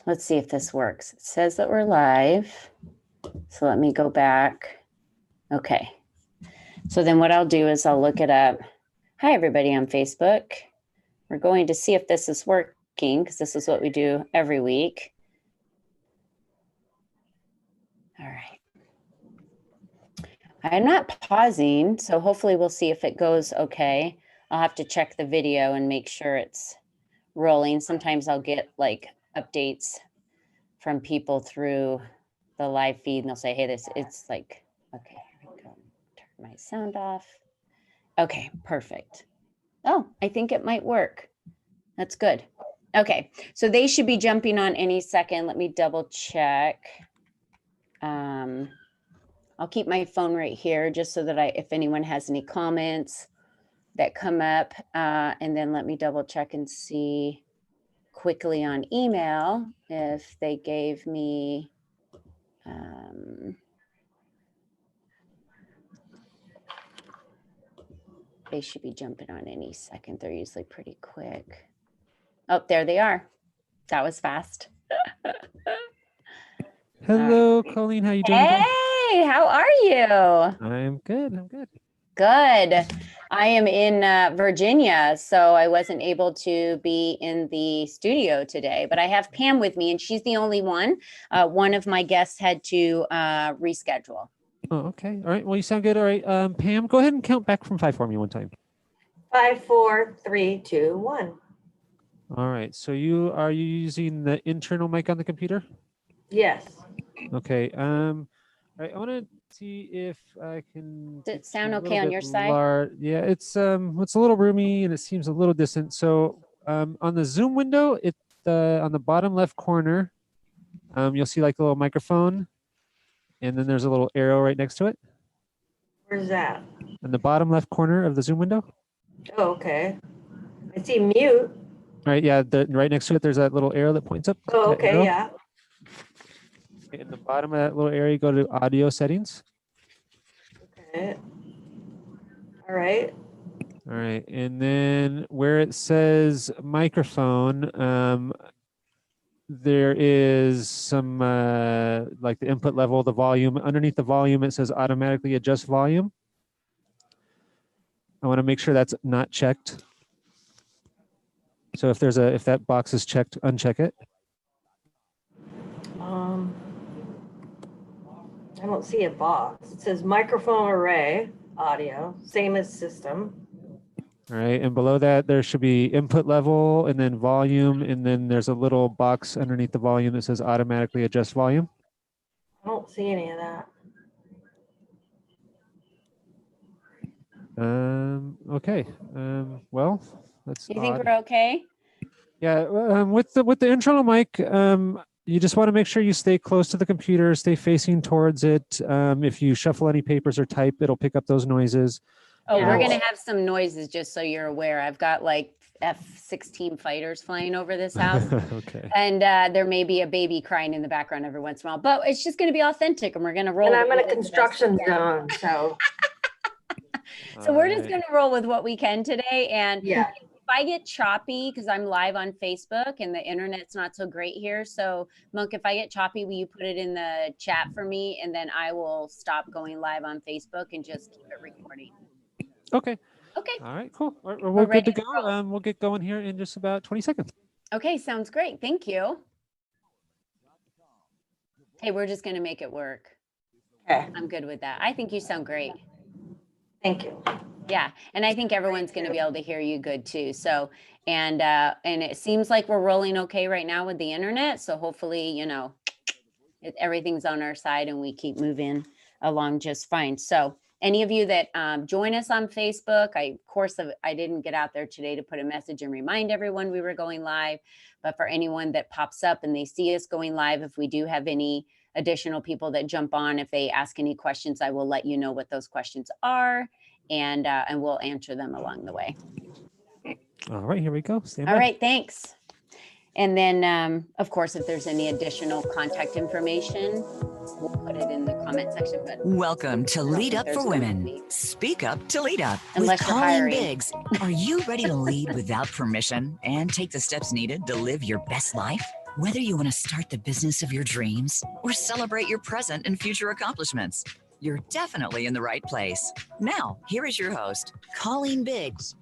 Let's see if this works. It says that we're live. So let me go back. Okay. So then what I'll do is I'll look it up. Hi, everybody on Facebook. We're going to see if this is working because this is what we do every week. All right. I'm not pausing, so hopefully we'll see if it goes okay. I'll have to check the video and make sure it's rolling. Sometimes I'll get like updates from people through the live feed and they'll say, hey, it's like, okay, here we go. Turn my sound off. Okay, perfect. Oh, I think it might work. That's good. Okay, so they should be jumping on any second. Let me double check. I'll keep my phone right here just so that if anyone has any comments that come up, and then let me double check and see quickly on email if they gave me, they should be jumping on any second. They're usually pretty quick. Oh, there they are. That was fast. Hello, Colleen. How you doing? Hey, how are you? I'm good. I'm good. Good. I am in Virginia, so I wasn't able to be in the studio today, but I have Pam with me and she's the only one. One of my guests had to reschedule. Oh, okay. All right. Well, you sound good. All right. Pam, go ahead and count back from 5 for me one time. 5, 4, 3, 2, 1. All right. So are you using the internal mic on the computer? Yes. Okay. All right. I want to see if I can. Does it sound okay on your side? Yeah, it's a little roomy and it seems a little distant. So on the Zoom window, on the bottom left corner, you'll see like a little microphone, and then there's a little arrow right next to it. Where's that? In the bottom left corner of the Zoom window. Oh, okay. I see mute. All right. Yeah. Right next to it, there's that little arrow that points up. Oh, okay. Yeah. In the bottom of that little area, go to audio settings. Okay. All right. All right. And then where it says microphone, there is some like the input level, the volume. Underneath the volume, it says automatically adjust volume. I want to make sure that's not checked. So if that box is checked, uncheck it. I don't see a box. It says microphone array, audio, same as system. All right, and below that, there should be input level and then volume, and then there's a little box underneath the volume that says automatically adjust volume. I don't see any of that. Okay. Well, that's. You think we're okay? Yeah. With the internal mic, you just want to make sure you stay close to the computer, stay facing towards it. If you shuffle any papers or type, it'll pick up those noises. Oh, we're going to have some noises, just so you're aware. I've got like F-16 fighters flying over this house. Okay. And there may be a baby crying in the background every once in a while, but it's just going to be authentic and we're going to roll. And I'm in a construction zone, so. So we're just going to roll with what we can today. And yeah. If I get choppy, because I'm live on Facebook and the internet's not so great here. So Monk, if I get choppy, will you put it in the chat for me? And then I will stop going live on Facebook and just keep it recording. Okay. Okay. All right, cool. All right, we're good to go. We'll get going here in just about 20 seconds. Okay, sounds great. Thank you. Hey, we're just going to make it work. Okay. I'm good with that. I think you sound great. Thank you. Yeah, and I think everyone's going to be able to hear you good too. So, and it seems like we're rolling okay right now with the internet. So hopefully, everything's on our side and we keep moving along just fine. So any of you that join us on Facebook, I didn't get out there today to put a message and remind everyone we were going live, but for anyone that pops up and they see us going live, if we do have any additional people that jump on, if they ask any questions, I will let you know what those questions are, and we'll answer them along the way. All right, here we go. Stand by. All right, thanks. And then, of course, if there's any additional contact information, we'll put it in the comment section. But welcome to Lead Up for Women. Speak up to lead up. Unless with you're Colleen hiring. Biggs. Are you ready to lead without permission and take the steps needed to live your best life? Whether you want to start the business of your dreams or celebrate your present and future accomplishments, you're definitely in the right place. Now, here is your host, Colleen Biggs.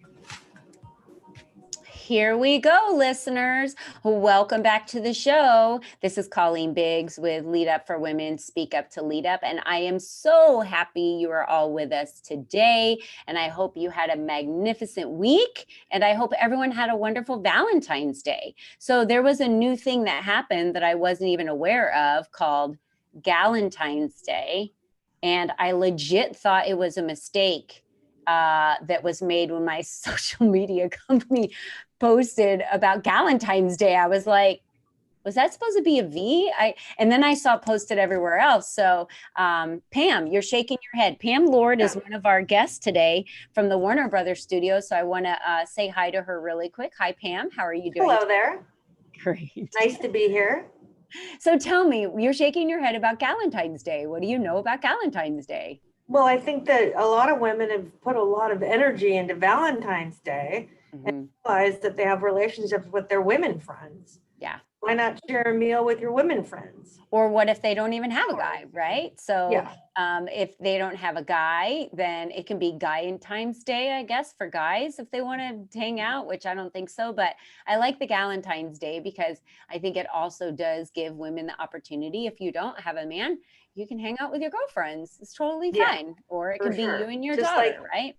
Here we go, listeners. Welcome back to the show. This is Colleen Biggs with Lead Up for Women, Speak Up to Lead Up. And I am so happy you are all with us today. And I hope you had a magnificent week. And I hope everyone had a wonderful Valentine's Day. So there was a new thing that happened that I wasn't even aware of called Galentine's Day. And I legit thought it was a mistake that was made when my social media company posted about Galentine's Day. I was like, was that supposed to be a V? And then I saw it posted everywhere else. So Pam, you're shaking your head. Pam Lord is one of our guests today from the Warner Brothers studio. So I want to say hi to her really quick. Hi, Pam. How are you doing? Hello there. Great. Nice to be here. So tell me, you're shaking your head about Galentine's Day. What do you know about Galentine's Day? Well, I think that a lot of women have put a lot of energy into Valentine's Day and realize that they have relationships with their women friends. Yeah. Why not share a meal with your women friends? Or what if they don't even have a guy, right? So Yeah. If they don't have a guy, then it can be Galentine's Day, I guess, for guys if they want to hang out, which I don't think so. But I like the Galentine's Day because I think it also does give women the opportunity. If you don't have a man, you can hang out with your girlfriends. It's totally fine. Or it can be you and your daughter, right?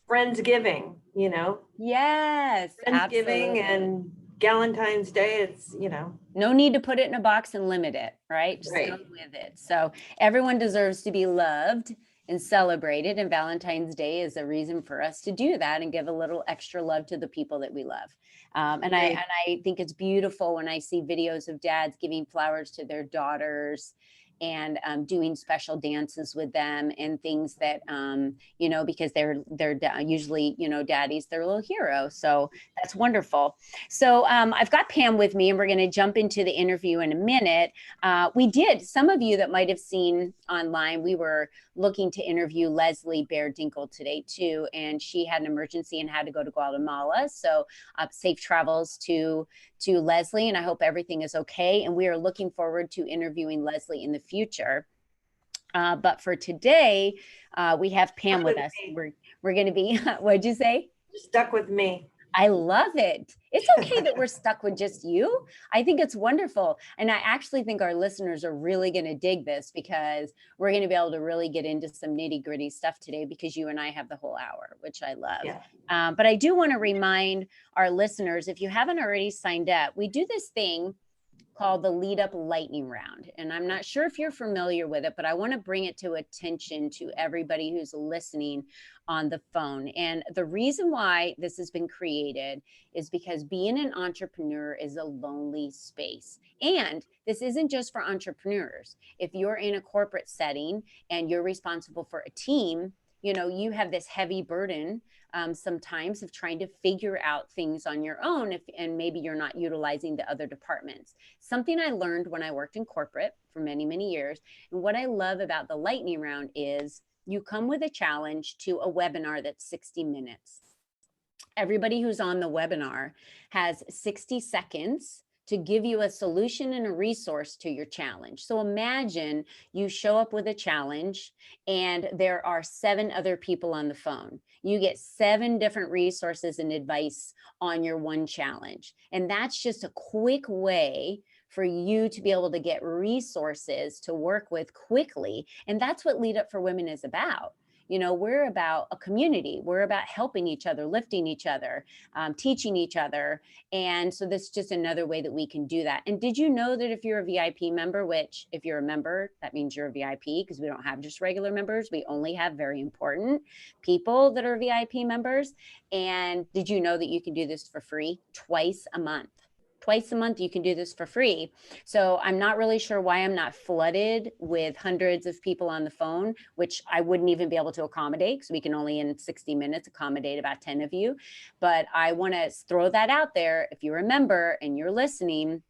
Friendsgiving, you know? Yes. Friendsgiving absolutely. and Galentine's Day, it's, you know. No need to put it in a box and limit it, right? Just go with it. So everyone deserves to be loved and celebrated. And Valentine's Day is a reason for us to do that and give a little extra love to the people that we love. And I think it's beautiful when I see videos of dads giving flowers to their daughters and doing special dances with them and things that, you know, because they're usually, you know, daddy's their little hero. So that's wonderful. So I've got Pam with me and we're going to jump into the interview in a minute. Some of you that might have seen online, we were looking to interview Leslie Bear-Dinkle today too. And she had an emergency and had to go to Guatemala. So safe travels to Leslie, and I hope everything is okay. And we are looking forward to interviewing Leslie in the future. But for today, we have Pam with us. We're going to be, what'd you say? Stuck with me. I love it. It's okay that we're stuck with just you. I think it's wonderful. And I actually think our listeners are really going to dig this because we're going to be able to really get into some nitty gritty stuff today because you and I have the whole hour, which I love. Yeah. But I do want to remind our listeners, if you haven't already signed up, we do this thing called the Lead Up Lightning Round. And I'm not sure if you're familiar with it, but I want to bring it to attention to everybody who's listening on the phone. And the reason why this has been created is because being an entrepreneur is a lonely space. And this isn't just for entrepreneurs. If you're in a corporate setting and you're responsible for a team, you know, you have this heavy burden sometimes of trying to figure out things on your own and maybe you're not utilizing the other departments. Something I learned when I worked in corporate for many, many years. And what I love about the lightning round is you come with a challenge to a webinar that's 60 minutes. Everybody who's on the webinar has 60 seconds to give you a solution and a resource to your challenge. So imagine you show up with a challenge and there are 7 other people on the phone. You get 7 different resources and advice on your one challenge. And that's just a quick way for you to be able to get resources to work with quickly. And that's what Lead Up for Women is about. You know, we're about a community. We're about helping each other, lifting each other, teaching each other. And so this is just another way that we can do that. And did you know that if you're a VIP member, which if you're a member, that means you're a VIP because we don't have just regular members. We only have very important people that are VIP members. And did you know that you can do this for free twice a month? Twice a month, you can do this for free. So I'm not really sure why I'm not flooded with hundreds of people on the phone, which I wouldn't even be able to accommodate because we can only in 60 minutes accommodate about 10 of you. But I want to throw that out there. If you're a member and you're listening,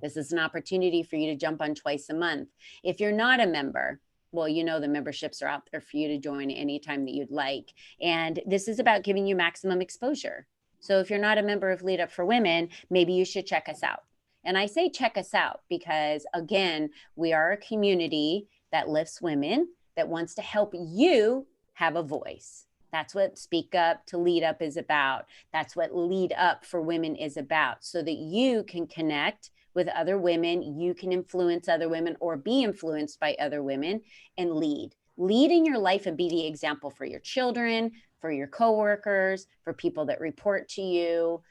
this is an opportunity for you to jump on twice a month. If you're not a member, well, you know, the memberships are out there for you to join anytime that you'd like. And this is about giving you maximum exposure. So if you're not a member of Lead Up for Women, maybe you should check us out. And I say check us out because, again, we are a community that lifts women, that wants to help you have a voice. That's what Speak Up to Lead Up is about. That's what Lead Up for Women is about, so that you can connect with other women, you can influence other women or be influenced by other women and lead in your life and be the example for your children, for your coworkers, for people that report to you,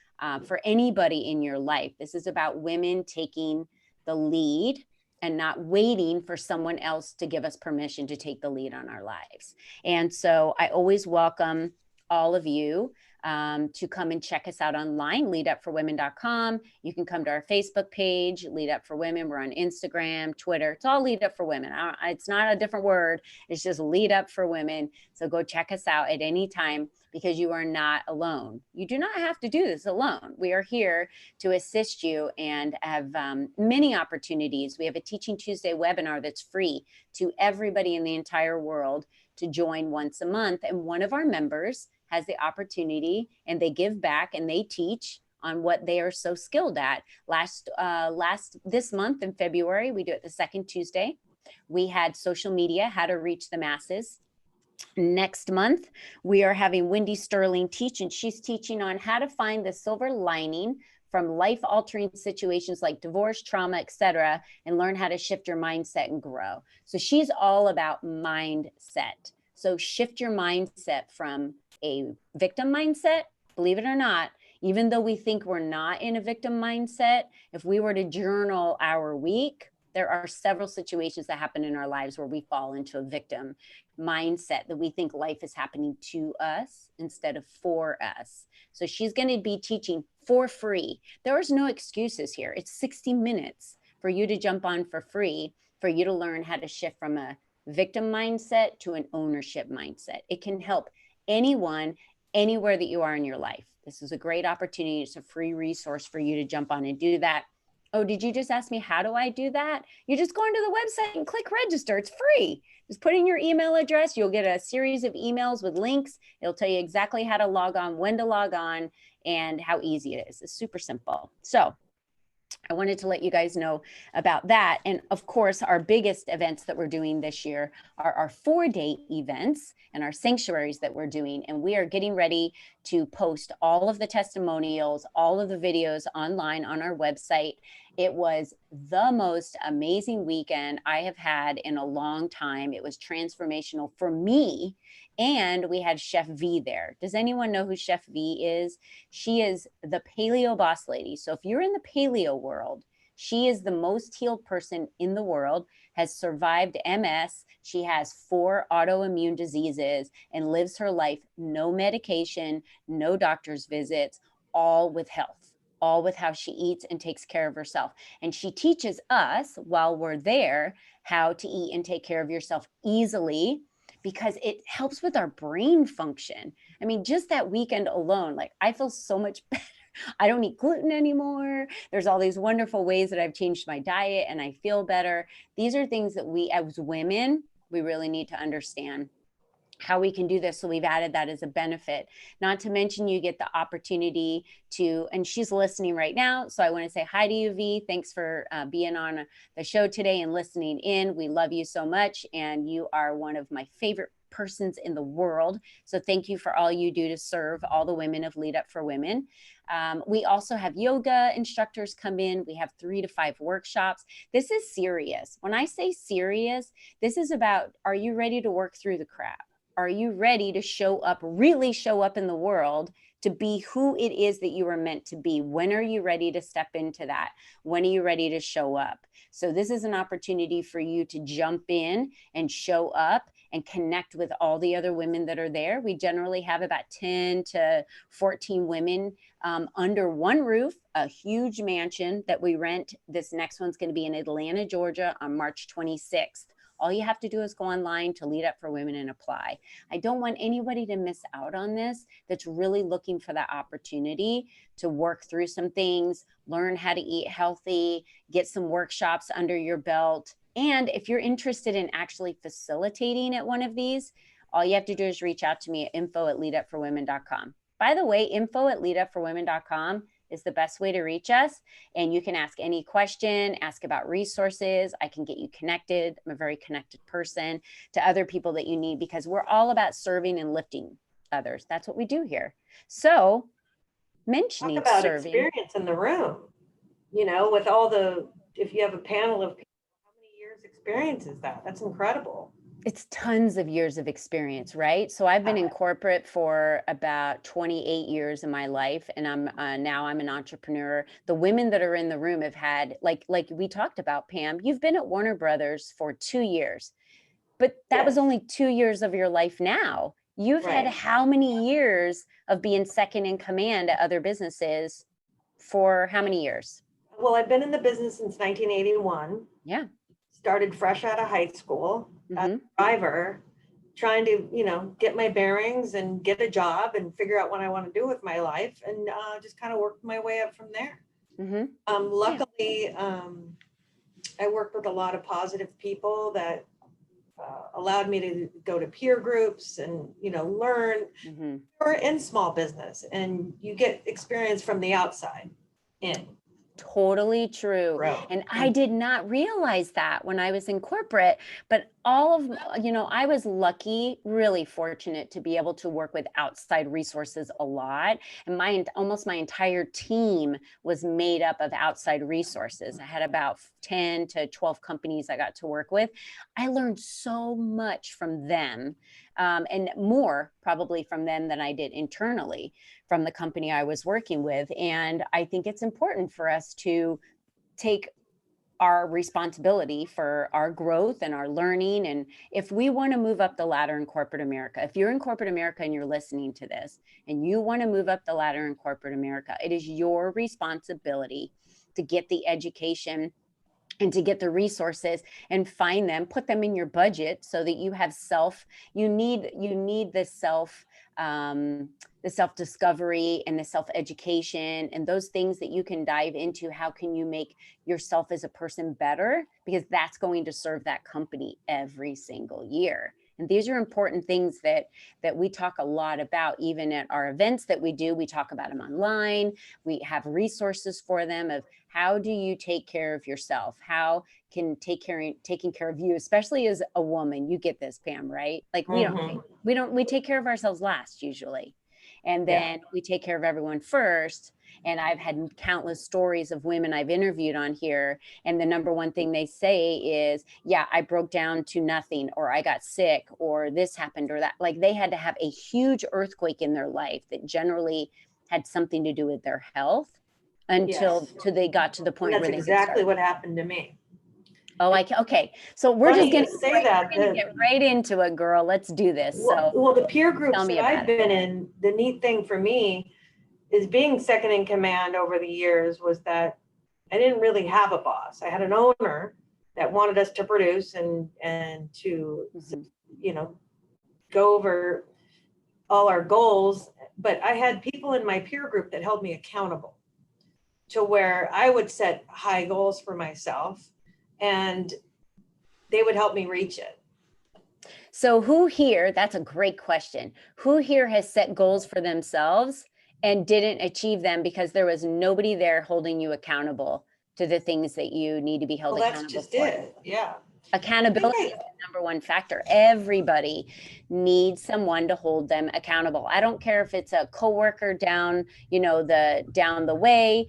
for anybody in your life. This is about women taking the lead and not waiting for someone else to give us permission to take the lead on our lives. And so I always welcome all of you to come and check us out online, leadupforwomen.com. You can come to our Facebook page, Lead Up for Women. We're on Instagram, Twitter. It's all Lead Up for Women. It's not a different word. It's just Lead Up for Women. So go check us out at any time, because you are not alone. You do not have to do this alone. We are here to assist you and have many opportunities. We have a Teaching Tuesday webinar that's free to everybody in the entire world to join once a month. And one of our members has the opportunity, and they give back and they teach on what they are so skilled at. This month in February, we do it the second Tuesday. We had social media, how to reach the masses. Next month, we are having Wendy Sterling teach, and she's teaching on how to find the silver lining from life-altering situations like divorce, trauma, etc., and learn how to shift your mindset and grow. So she's all about mindset. So shift your mindset from a victim mindset, believe it or not, even though we think we're not in a victim mindset, if we were to journal our week, there are several situations that happen in our lives where we fall into a victim mindset, that we think life is happening to us instead of for us. So she's going to be teaching for free. There is no excuses here. It's 60 minutes for you to jump on for free, for you to learn how to shift from a victim mindset to an ownership mindset. It can help anyone, anywhere that you are in your life. This is a great opportunity. It's a free resource for you to jump on and do that. Oh, did you just ask me, how do I do that? You just go onto the website and click register. It's free. Just put in your email address. You'll get a series of emails with links. It'll tell you exactly how to log on, when to log on, and how easy it is. It's super simple. So I wanted to let you guys know about that. And of course, our biggest events that we're doing this year are our 4-day events and our sanctuaries that we're doing. And we are getting ready to post all of the testimonials, all of the videos online on our website. It was the most amazing weekend I have had in a long time. It was transformational for me. And we had Chef V there. Does anyone know who Chef V is? She is the paleo boss lady. So if you're in the paleo world, she is the most healed person in the world, has survived MS. She has 4 autoimmune diseases and lives her life, no medication, no doctor's visits, all with health, all with how she eats and takes care of herself. And she teaches us while we're there how to eat and take care of yourself easily, because it helps with our brain function. I mean, just that weekend alone, like I feel so much better. I don't eat gluten anymore. There's all these wonderful ways that I've changed my diet and I feel better. These are things that we as women, we really need to understand how we can do this. So we've added that as a benefit. Not to mention you get the opportunity to, and she's listening right now. So I want to say hi to you, V. Thanks for being on the show today and listening in. We love you so much. And you are one of my favorite persons in the world. So thank you for all you do to serve all the women of Lead Up for Women. We also have yoga instructors come in. We have 3 to 5 workshops. This is serious. When I say serious, this is about, are you ready to work through the crap? Are you ready to show up, really show up in the world to be who it is that you were meant to be? When are you ready to step into that? When are you ready to show up? So this is an opportunity for you to jump in and show up and connect with all the other women that are there. We generally have about 10 to 14 women under one roof, a huge mansion that we rent. This next one's going to be in Atlanta, Georgia on March 26th. All you have to do is go online to Lead Up for Women and apply. I don't want anybody to miss out on this that's really looking for that opportunity to work through some things, learn how to eat healthy, get some workshops under your belt. And if you're interested in actually facilitating at one of these, all you have to do is reach out to me at info@leadupforwomen.com. By the way, info@leadupforwomen.com is the best way to reach us. And you can ask any question, ask about resources. I can get you connected. I'm a very connected person to other people that you need, because we're all about serving and lifting others. That's what we do here. So mentioning Talk about serving. experience in the room, you know, with all the, if you have a panel of people, how many years experience is that? That's incredible. It's tons of years of experience, right? So I've been in corporate for about 28 years of my life, and now I'm an entrepreneur. The women that are in the room have had, like we talked about, Pam, you've been at Warner Brothers for 2 years, but that was Yes. only 2 years of your life now. You've had Right. how many years of being second in command at other businesses for how many years? Well, I've been in the business since 1981. Yeah. Started fresh out of high school as a driver, trying to, you know, get my bearings and get a job and figure out what I want to do with my life, and just kind of worked my way up from there. Luckily, I worked with a lot of positive people that allowed me to go to peer groups and, you know, learn. We're in small business, and you get experience from the outside in. Totally true. Right. And I did not realize that when I was in corporate, but I was lucky, really fortunate to be able to work with outside resources a lot. And almost my entire team was made up of outside resources. I had about 10 to 12 companies I got to work with. I learned so much from them, and more probably from them than I did internally from the company I was working with. And I think it's important for us to take our responsibility for our growth and our learning. And if we want to move up the ladder in corporate America, if you're in corporate America and you're listening to this and you want to move up the ladder in corporate America, it is your responsibility to get the education and to get the resources and find them, put them in your budget so that you have you need the self-discovery and the self-education and those things that you can dive into. How can you make yourself as a person better? Because that's going to serve that company every single year. And these are important things that we talk a lot about, even at our events that we do. We talk about them online. We have resources for them of how do you take care of yourself? How can taking care of you, especially as a woman, you get this, Pam, right? Like we take care of ourselves last usually. And then we take care of everyone first. And I've had countless stories of women I've interviewed on here. And the number one thing they say is, yeah, I broke down to nothing, or I got sick, or this happened, or that. Like they had to have a huge earthquake in their life that generally had something to do with their health until they got to the point where That's they exactly what happened to me. Oh, okay. So we're Funny just you say that. gonna get right into it, girl. Let's do this. Well, the peer groups tell me that about I've been in, the neat thing for me is being second in command over the years was that I didn't really have a boss. I had an owner that wanted us to produce and to, you know, go over all our goals. But I had people in my peer group that held me accountable to where I would set high goals for myself and they would help me reach it. So who here, that's a great question. Who here has set goals for themselves and didn't achieve them because there was nobody there holding you accountable to the things that you need to be held accountable for? That's just it. Yeah. Accountability is the number one factor. Everybody needs someone to hold them accountable. I don't care if it's a coworker down the way.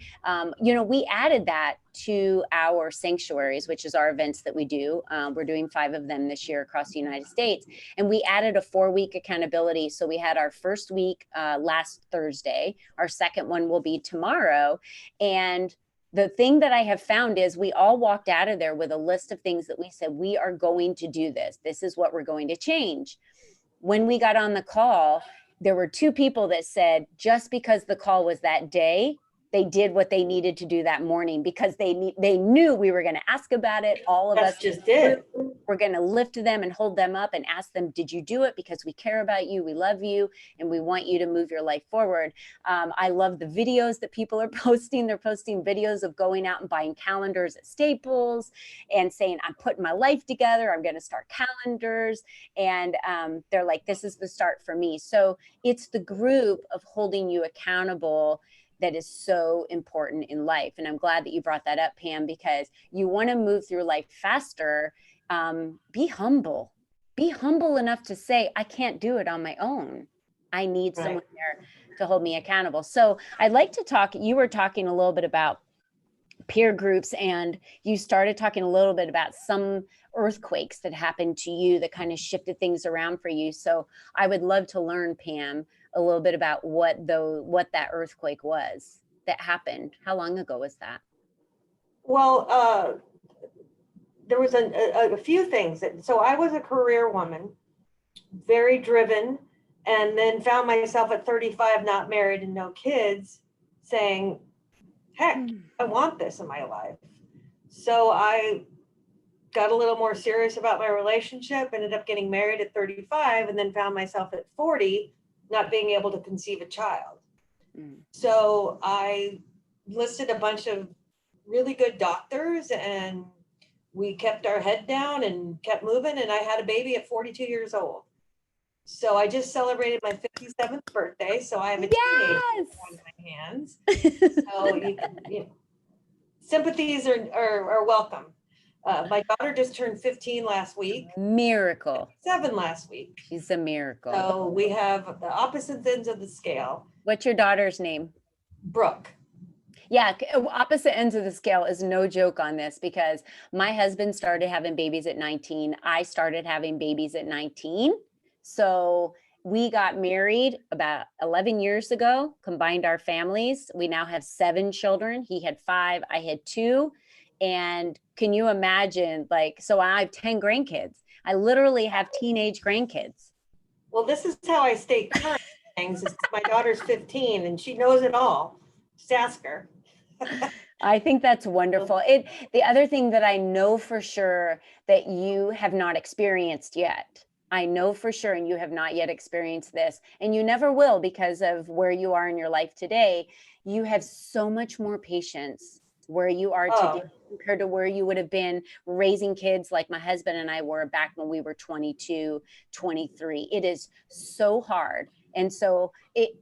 We added that to our sanctuaries, which is our events that we do. We're doing 5 of them this year across the United States. And we added a 4-week accountability. So we had our first week last Thursday. Our second one will be tomorrow. And the thing that I have found is we all walked out of there with a list of things that we said, we are going to do this. This is what we're going to change. When we got on the call, there were 2 people that said, just because the call was that day, they did what they needed to do that morning because they knew we were going to ask about it. All of us just did. We're going to lift them and hold them up and ask them, did you do it? Because we care about you. We love you. And we want you to move your life forward. I love the videos that people are posting. They're posting videos of going out and buying calendars at Staples and saying, I'm putting my life together. I'm going to start calendars. And they're like, this is the start for me. So it's the group of holding you accountable that is so important in life. And I'm glad that you brought that up, Pam, because you want to move through life faster. Be humble. Be humble enough to say, I can't do it on my own. I need someone there to hold me accountable. So I'd like to talk, you were talking a little bit about peer groups, and you started talking a little bit about some earthquakes that happened to you that kind of shifted things around for you. So I would love to learn, Pam, a little bit about what that earthquake was that happened. How long ago was that? Well, there was a few things. So I was a career woman, very driven, and then found myself at 35, not married and no kids, saying, heck, I want this in my life. So I got a little more serious about my relationship, ended up getting married at 35, and then found myself at 40, not being able to conceive a child. So I listed a bunch of really good doctors, and we kept our head down and kept moving, and I had a baby at 42 years old. So I just celebrated my 57th birthday, so I have a teenager on my hands. So you know, sympathies are welcome. My daughter just turned 15 last week. Miracle. 7 last week. She's a miracle. So we have the opposite ends of the scale. What's your daughter's name? Brooke. Yeah, opposite ends of the scale is no joke on this, because my husband started having babies at 19. I started having babies at 19. So we got married about 11 years ago, combined our families. We now have 7 children. He had 5, I had 2. And can you imagine, like, so I have 10 grandkids. I literally have teenage grandkids. Well, this is how I stay current things. My daughter's 15 and she knows it all. Just ask her. I think that's wonderful. The other thing that I know for sure that you have not experienced yet, I know for sure, and you have not yet experienced this, and you never will because of where you are in your life today. You have so much more patience where you are today compared to where you would have been raising kids like my husband and I were back when we were 22, 23. It is so hard. And so it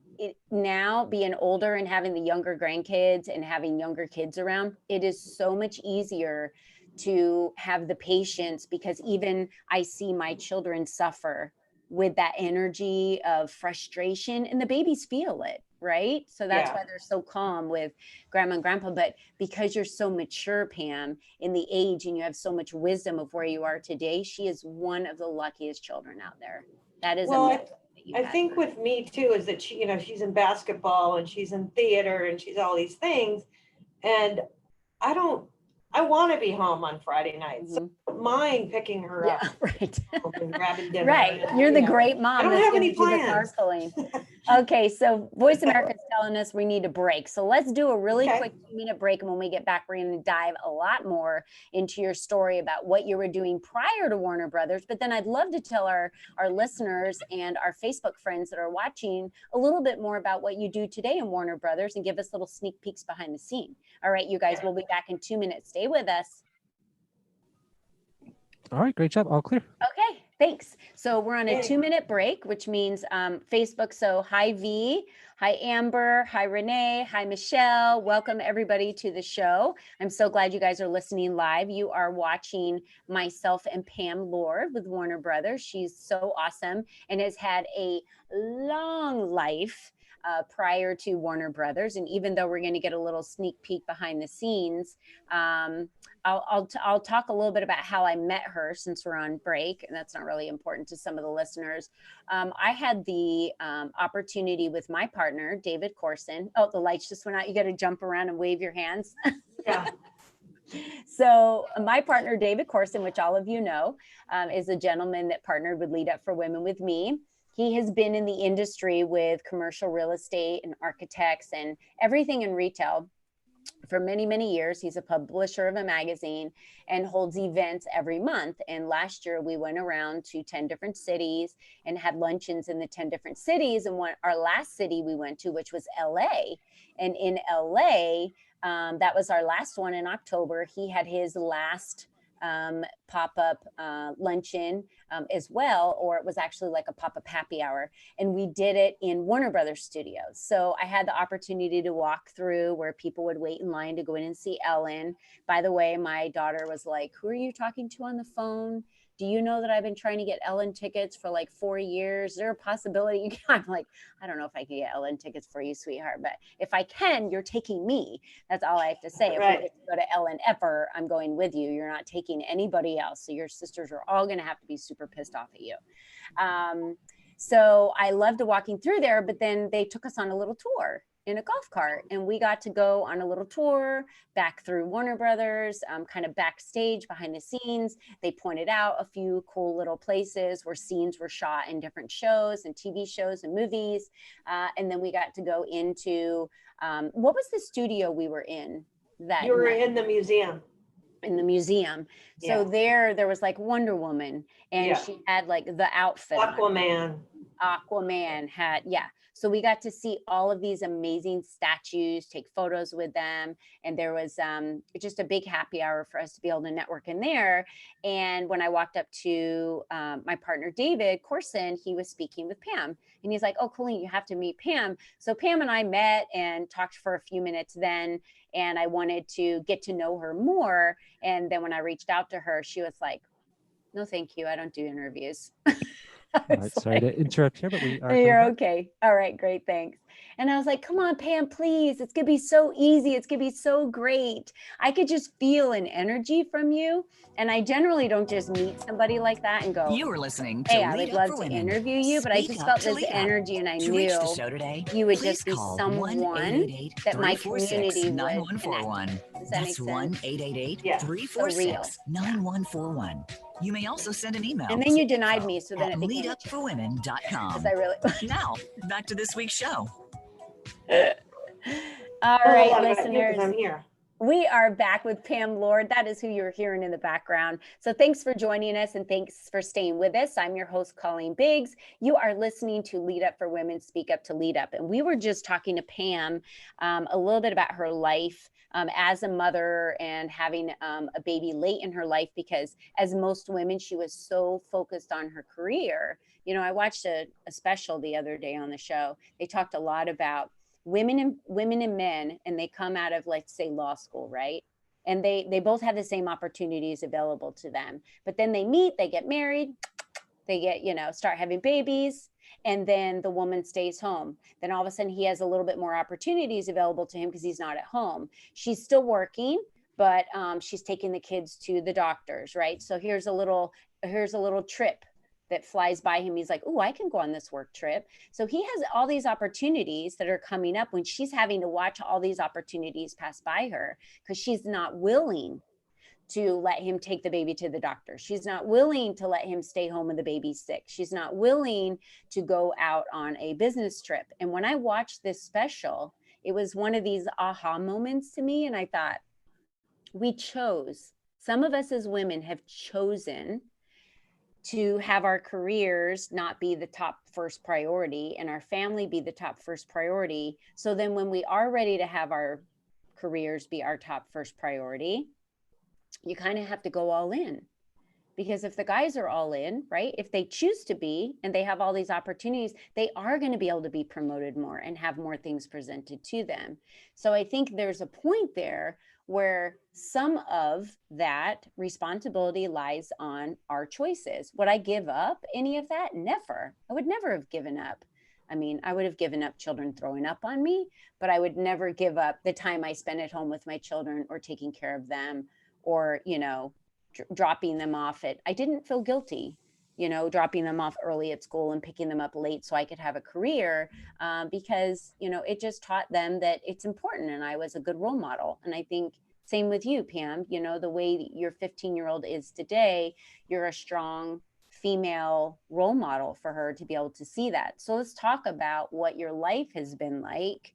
now, being older and having the younger grandkids and having younger kids around, it is so much easier to have the patience, because even I see my children suffer with that energy of frustration, and the babies feel it, right? So that's why they're so calm with grandma and grandpa. But because you're so mature, Pam, in the age, and you have so much wisdom of where you are today, she is one of the luckiest children out there. That is amazing. I think with me too is that she, you know, she's in basketball and she's in theater and she's all these things, and I want to be home on Friday nights. So I don't mind picking her up. Right. And grabbing dinner. Right. And, You're the great mom. I don't have any plans. Okay. So Voice America is telling us we need a break. So let's do a really quick 2-minute break. And when we get back, we're going to dive a lot more into your story about what you were doing prior to Warner Brothers. But then I'd love to tell our listeners and our Facebook friends that are watching a little bit more about what you do today in Warner Brothers and give us little sneak peeks behind the scene. All right, you guys, we'll be back in 2 minutes. Stay with us. All right, great job. All clear. Okay, thanks. So we're on a 2-minute break, which means Facebook. So hi, V. Hi, Amber. Hi, Renee. Hi, Michelle. Welcome everybody to the show. I'm so glad you guys are listening live. You are watching myself and Pam Lord with Warner Brothers. She's so awesome and has had a long life prior to Warner Brothers. And even though we're going to get a little sneak peek behind the scenes, I'll talk a little bit about how I met her since we're on break, and that's not really important to some of the listeners. I had the opportunity with my partner, David Corson. Oh, the lights just went out. You got to jump around and wave your hands. Yeah. So my partner, David Corson, which all of you know, is a gentleman that partnered with Lead Up for Women with me. He has been in the industry with commercial real estate and architects and everything in retail for many, many years. He's a publisher of a magazine and holds events every month. And last year we went around to 10 different cities and had luncheons in the 10 different cities. And our last city we went to, which was LA. And in LA, that was our last one in October. He had his last pop-up luncheon as well, or it was actually like a pop-up happy hour. And we did it in Warner Brothers Studios. So I had the opportunity to walk through where people would wait in line to go in and see Ellen. By the way, my daughter was like, who are you talking to on the phone? Do you know that I've been trying to get Ellen tickets for like 4 years? Is there a possibility you can? I'm like, I don't know if I can get Ellen tickets for you, sweetheart, but if I can, you're taking me. That's all I have to say. If we get to go to Ellen ever, I'm going with you. You're not taking anybody else. So your sisters are all going to have to be super pissed off at you. So I loved walking through there, but then they took us on a little tour in a golf cart, and we got to go on a little tour back through Warner Brothers, kind of backstage behind the scenes. They pointed out a few cool little places where scenes were shot in different shows and TV shows and movies. And then we got to go into, what was the studio we were in? That you were in the museum. In the museum. So there was like Wonder Woman, and she had like the outfit. Aquaman had, So we got to see all of these amazing statues, take photos with them. And there was just a big happy hour for us to be able to network in there. And when I walked up to my partner, David Corson, he was speaking with Pam. And he's like, oh, Colleen, you have to meet Pam. So Pam and I met and talked for a few minutes then. And I wanted to get to know her more. And then when I reached out to her, she was like, no, thank you. I don't do interviews. All right, sorry to interrupt here, but we are. You're okay. All right, great, thanks. And I was like, come on, Pam, please. It's going to be so easy. It's going to be so great. I could just feel an energy from you. And I generally don't just meet somebody like that and go, you were listening to hey, I Lead would Up love for to Women. interview you, but I Speak just up felt to this lead up. energy, and I To knew reach the show today, you would please just be call someone that my community would connect. Does that make That's sense? 1-888-346-9141. You may also send an email. And then you denied me, so then it became leadupforwomen.com. because I really. Now, back to this week's show. All right, listeners. Because I'm here. We are back with Pam Lord. That is who you're hearing in the background. So thanks for joining us, and thanks for staying with us. I'm your host, Colleen Biggs. You are listening to Lead Up for Women, Speak Up to Lead Up. And we were just talking to Pam a little bit about her life as a mother and having a baby late in her life, because as most women, she was so focused on her career. You know, I watched a special the other day on the show. They talked a lot about women and men, and they come out of, let's say, law school, right? And they both have the same opportunities available to them, but then they meet, they get married, they get, start having babies, and then the woman stays home. Then all of a sudden he has a little bit more opportunities available to him because he's not at home. She's still working, but she's taking the kids to the doctors, right? So here's a little trip that flies by him. He's like, oh, I can go on this work trip. So he has all these opportunities that are coming up when she's having to watch all these opportunities pass by her, because she's not willing to let him take the baby to the doctor. She's not willing to let him stay home when the baby's sick. She's not willing to go out on a business trip. And when I watched this special, it was one of these aha moments to me. And I thought, some of us as women have chosen to have our careers not be the top first priority and our family be the top first priority. So then when we are ready to have our careers be our top first priority, you kind of have to go all in. Because if the guys are all in, right, if they choose to be and they have all these opportunities, they are going to be able to be promoted more and have more things presented to them. So I think there's a point there where some of that responsibility lies on our choices. Would I give up any of that? Never. I would never have given up. I mean, I would have given up children throwing up on me, but I would never give up the time I spent at home with my children or taking care of them or, dropping them off I didn't feel guilty, dropping them off early at school and picking them up late so I could have a career because, it just taught them that it's important. And I was a good role model. And I think same with you, Pam, the way your 15-year-old is today, you're a strong female role model for her to be able to see that. So let's talk about what your life has been like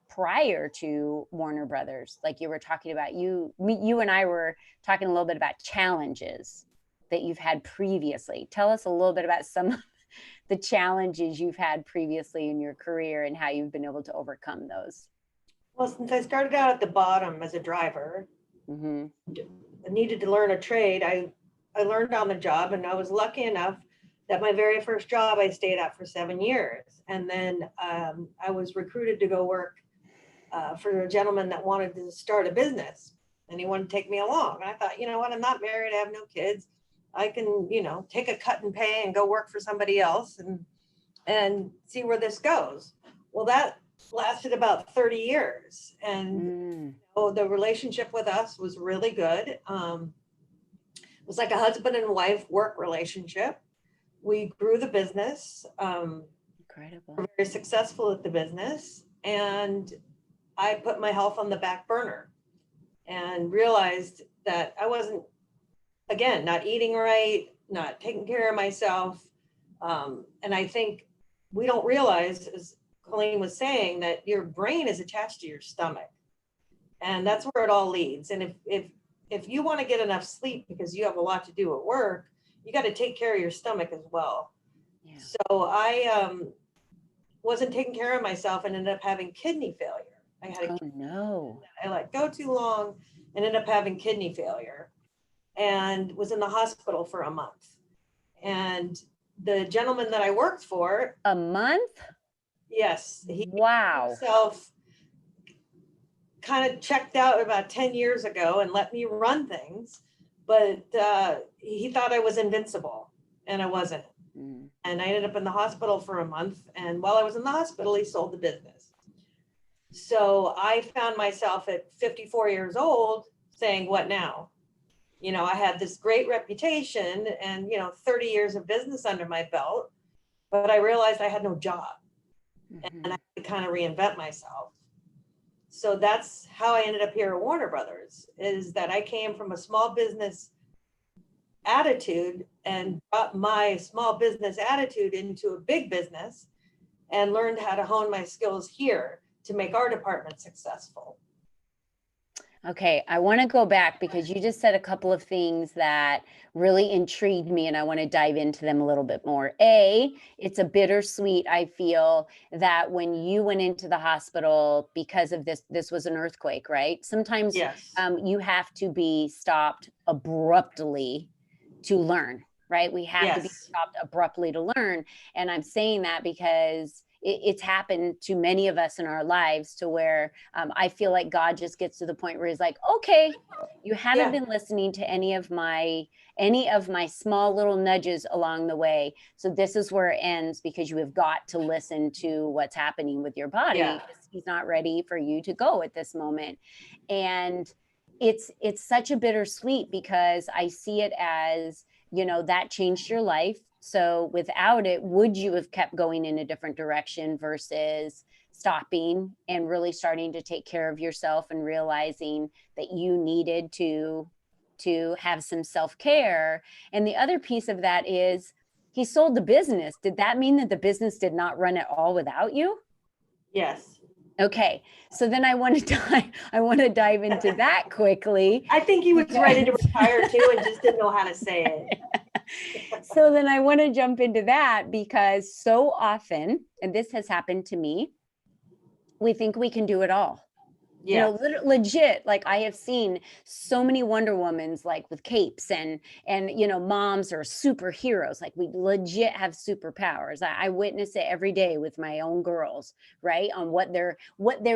prior to Warner Brothers. Like you were talking about, you and I were talking a little bit about challenges that you've had previously. Tell us a little bit about some of the challenges you've had previously in your career and how you've been able to overcome those. Well, since I started out at the bottom as a driver, needed to learn a trade, I learned on the job, and I was lucky enough that my very first job I stayed at for 7 years. And then I was recruited to go work for a gentleman that wanted to start a business, and he wanted to take me along. And I thought, you know what, I'm not married, I have no kids. I can, take a cut in pay and go work for somebody else and see where this goes. Well, that lasted about 30 years. And the relationship with us was really good. It was like a husband and wife work relationship. We grew the business. Incredible. We're very successful at the business. And I put my health on the back burner and realized that I wasn't, again, not eating right, not taking care of myself. And I think we don't realize, as Colleen was saying, that your brain is attached to your stomach. And that's where it all leads. And if you want to get enough sleep because you have a lot to do at work, you got to take care of your stomach as well. Yeah. So I wasn't taking care of myself and ended up having kidney failure. I had I let go too long and ended up having kidney failure and was in the hospital for a month. And the gentleman that I worked for. A month? Yes. He wow. himself kind of checked out about 10 years ago and let me run things, but he thought I was invincible, and I wasn't. And I ended up in the hospital for a month. And while I was in the hospital, he sold the business. So I found myself at 54 years old saying, what now? I had this great reputation and, 30 years of business under my belt, but I realized I had no job and I had to kind of reinvent myself. So that's how I ended up here at Warner Brothers, is that I came from a small business attitude and brought my small business attitude into a big business and learned how to hone my skills here to make our department successful. Okay, I want to go back because you just said a couple of things that really intrigued me, and I want to dive into them a little bit more. It's a bittersweet, I feel, that when you went into the hospital because of this was an earthquake, right? Sometimes yes. You have to be stopped abruptly to learn, right? We have to be stopped abruptly to learn. And I'm saying that because it's happened to many of us in our lives to where I feel like God just gets to the point where he's like, okay, you haven't been listening to any of my small little nudges along the way. So this is where it ends, because you have got to listen to what's happening with your body. Yeah. He's not ready for you to go at this moment. And it's such a bittersweet, because I see it as, that changed your life. So without it, would you have kept going in a different direction versus stopping and really starting to take care of yourself and realizing that you needed to have some self-care? And the other piece of that is he sold the business. Did that mean that the business did not run at all without you? Yes. Okay. So then I want to dive into that quickly. I think he was ready to retire too and just didn't know how to say it. So then I want to jump into that, because so often, and this has happened to me, we think we can do it all. Yeah. Legit, like I have seen so many Wonder Womans, like with capes and moms are superheroes. Like we legit have superpowers. I witness it every day with my own girls, right? On what they're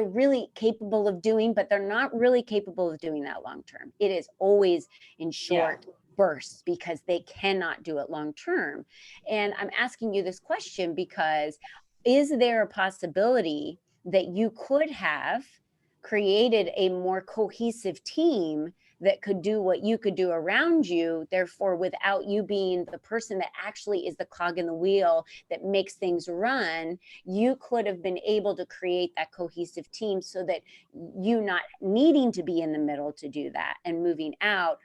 really capable of doing, but they're not really capable of doing that long term. It is always in short bursts, because they cannot do it long term. And I'm asking you this question because is there a possibility that you could have created a more cohesive team that could do what you could do around you, therefore without you being the person that actually is the cog in the wheel that makes things run, you could have been able to create that cohesive team so that you not needing to be in the middle to do that and moving out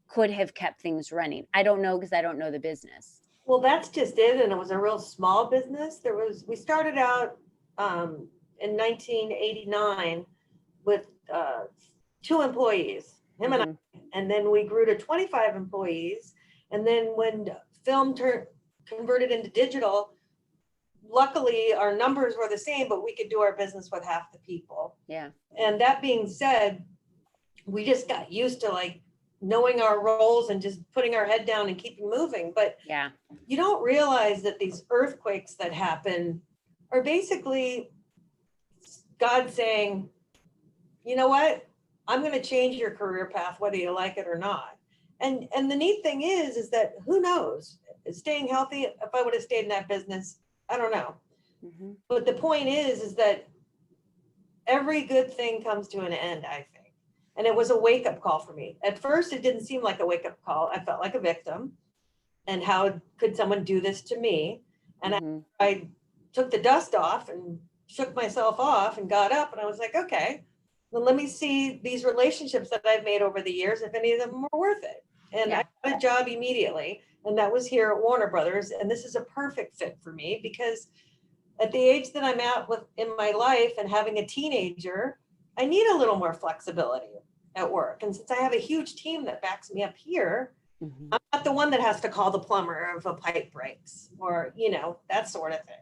could have kept things running? I don't know, because I don't know the business. Well, that's just it. And it was a real small business. We started out in 1989 with 2 employees, him and I, and then we grew to 25 employees. And then when film converted into digital, luckily our numbers were the same, but we could do our business with half the people. Yeah. And that being said, we just got used to knowing our roles and just putting our head down and keeping moving. But Yeah. you don't realize that these earthquakes that happen are basically God saying, you know what? I'm going to change your career path, whether you like it or not. And the neat thing is that who knows? Staying healthy, if I would have stayed in that business, I don't know. Mm-hmm. But the point is that every good thing comes to an end, I think. And it was a wake-up call for me. At first, it didn't seem like a wake-up call. I felt like a victim. And how could someone do this to me? And Mm-hmm. I took the dust off and shook myself off and got up. And I was like, okay, well, let me see these relationships that I've made over the years, if any of them were worth it. And Yeah. I got a job immediately. And that was here at Warner Brothers. And this is a perfect fit for me because at the age that I'm at with in my life and having a teenager, I need a little more flexibility at work. And since I have a huge team that backs me up here, Mm-hmm. I'm not the one that has to call the plumber if a pipe breaks or, that sort of thing.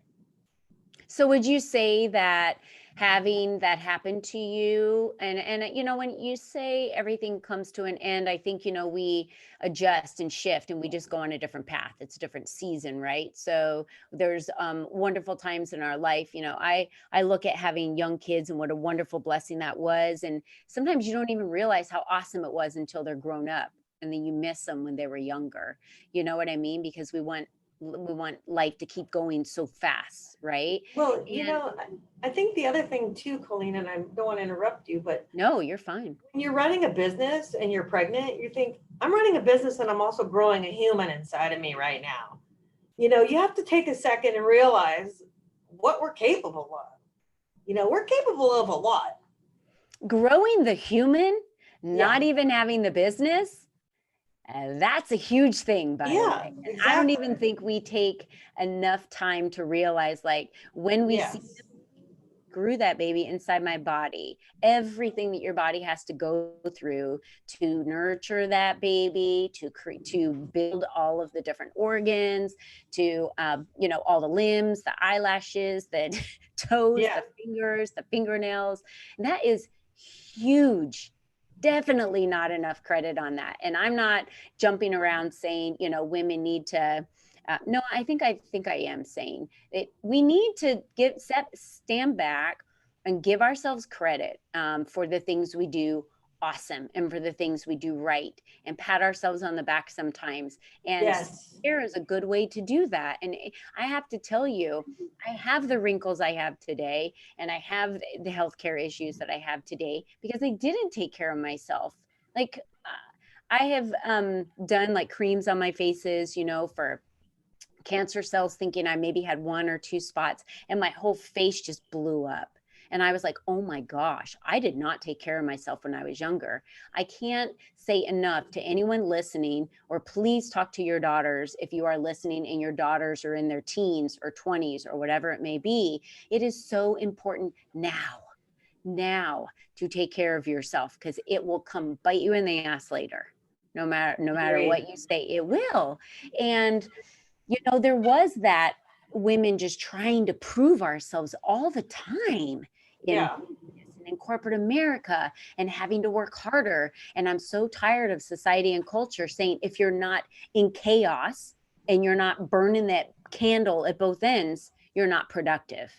So would you say that having that happen to you and when you say everything comes to an end, I think, we adjust and shift and we just go on a different path. It's a different season, right? So there's wonderful times in our life. I look at having young kids and what a wonderful blessing that was. And sometimes you don't even realize how awesome it was until they're grown up. And then you miss them when they were younger. You know what I mean? Because we want life to keep going so fast, right? Well, And I think the other thing too, Colleen, and I don't want to interrupt you, but no, you're fine. when you're running a business and you're pregnant, you think, I'm running a business and I'm also growing a human inside of me right now. You have to take a second and realize what we're capable of. We're capable of a lot. Growing the human, not even having the business, that's a huge thing, by the way. And Exactly. I don't even think we take enough time to realize, like, when we see grew that baby inside my body, everything that your body has to go through to nurture that baby, to build all of the different organs, to all the limbs, the eyelashes, the toes, the fingers, the fingernails. And that is huge. Definitely not enough credit on that. And I'm not jumping around saying, women need to no, I think I am saying that we need to stand back and give ourselves credit for the things we do awesome and for the things we do right, and pat ourselves on the back sometimes. And here is a good way to do that. And I have to tell you, I have the wrinkles I have today, and I have the healthcare issues that I have today because I didn't take care of myself. Like I have done like creams on my faces, for cancer cells, thinking I maybe had 1 or 2 spots, and my whole face just blew up. And I was like, oh my gosh, I did not take care of myself when I was younger. I can't say enough to anyone listening, or please talk to your daughters if you are listening and your daughters are in their teens or 20s or whatever it may be. It is so important now to take care of yourself, because it will come bite you in the ass later. No matter what you say, it will. And there was that women just trying to prove ourselves all the time in corporate America, and having to work harder. And I'm so tired of society and culture saying, if you're not in chaos and you're not burning that candle at both ends, you're not productive.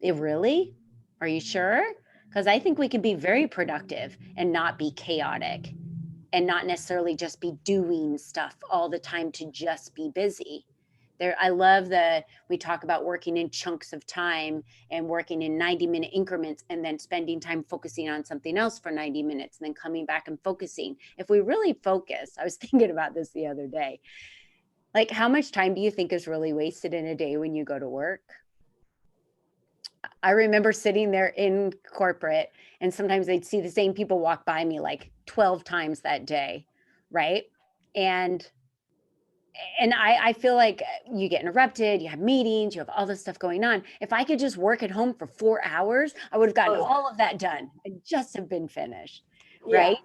Really? Are you sure? Because I think we can be very productive and not be chaotic, and not necessarily just be doing stuff all the time to just be busy. I love we talk about working in chunks of time and working in 90-minute increments, and then spending time focusing on something else for 90 minutes and then coming back and focusing. If we really focus, I was thinking about this the other day, like how much time do you think is really wasted in a day when you go to work? I remember sitting there in corporate, and sometimes I'd see the same people walk by me like 12 times that day, right? And I feel like you get interrupted, you have meetings, you have all this stuff going on. If I could just work at home for 4 hours, I would have gotten all of that done and just have been finished, right?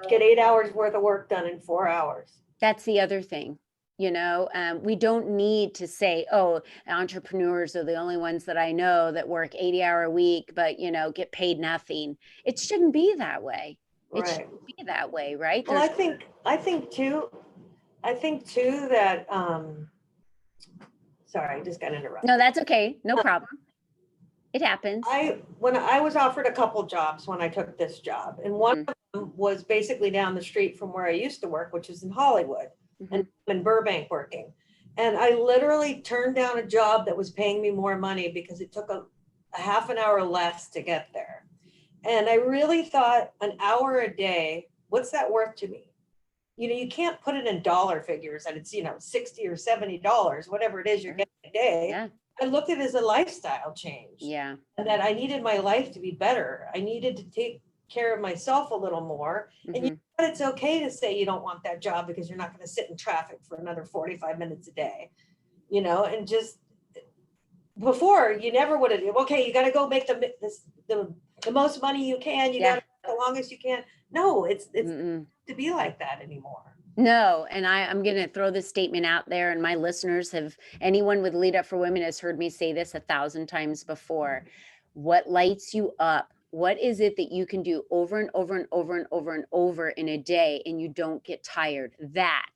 Get 8 hours worth of work done in 4 hours. That's the other thing. We don't need to say, oh, entrepreneurs are the only ones that I know that work 80-hour a week, but, get paid nothing. It shouldn't be that way. It Right. should be that way, right? Well, There's I think too that, sorry, I just got interrupted. no, that's okay. No problem. It happens. When I was offered a couple jobs when I took this job, and one of them was basically down the street from where I used to work, which is in Hollywood, and I'm in Burbank working. And I literally turned down a job that was paying me more money because it took a half an hour less to get there. And I really thought, an hour a day, what's that worth to me? You can't put it in dollar figures that it's, $60 or $70, whatever it is you're getting a day. Yeah. I looked at it as a lifestyle change. Yeah. And that I needed my life to be better. I needed to take care of myself a little more. And it's okay to say you don't want that job because you're not going to sit in traffic for another 45 minutes a day, and just before you never would have, okay, you got to go make the most money you can. You got the longest you can. No, it's to be like that anymore. No, and I'm going to throw this statement out there, and my listeners anyone with Lead Up for Women has heard me say this 1,000 times before. What lights you up? What is it that you can do over and over and over and over and over in a day and you don't get tired? That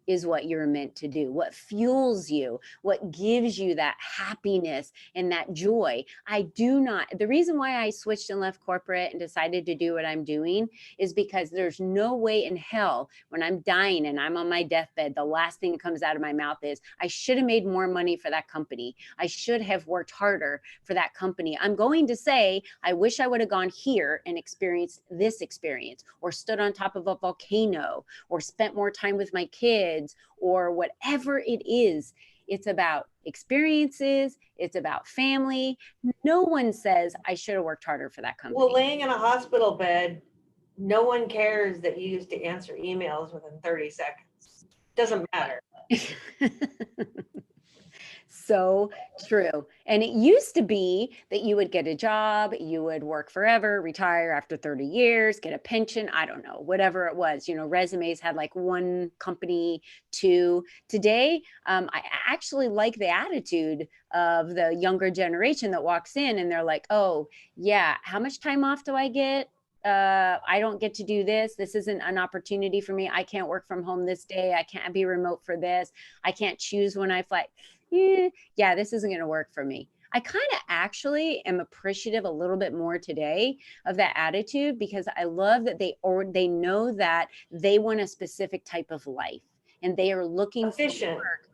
is what you're meant to do. What fuels you, what gives you that happiness and that joy. The reason why I switched and left corporate and decided to do what I'm doing is because there's no way in hell when I'm dying and I'm on my deathbed, the last thing that comes out of my mouth is, I should have made more money for that company. I should have worked harder for that company. I'm going to say, I wish I would have gone here and experienced this experience, or stood on top of a volcano, or spent more time with my kids, or whatever it is. It's about experiences. It's about family. No one says I should have worked harder for that company. Well, laying in a hospital bed, no one cares that you used to answer emails within 30 seconds. Doesn't matter. So true. And it used to be that you would get a job, you would work forever, retire after 30 years, get a pension. I don't know, whatever it was. Resumes had like one company, two. Today, I actually like the attitude of the younger generation that walks in and they're like, oh, yeah, how much time off do I get? I don't get to do this. This isn't an opportunity for me. I can't work from home this day. I can't be remote for this. I can't choose when I fly. Yeah, this isn't going to work for me. I kind of actually am appreciative a little bit more today of that attitude, because I love that they know that they want a specific type of life and they are looking for work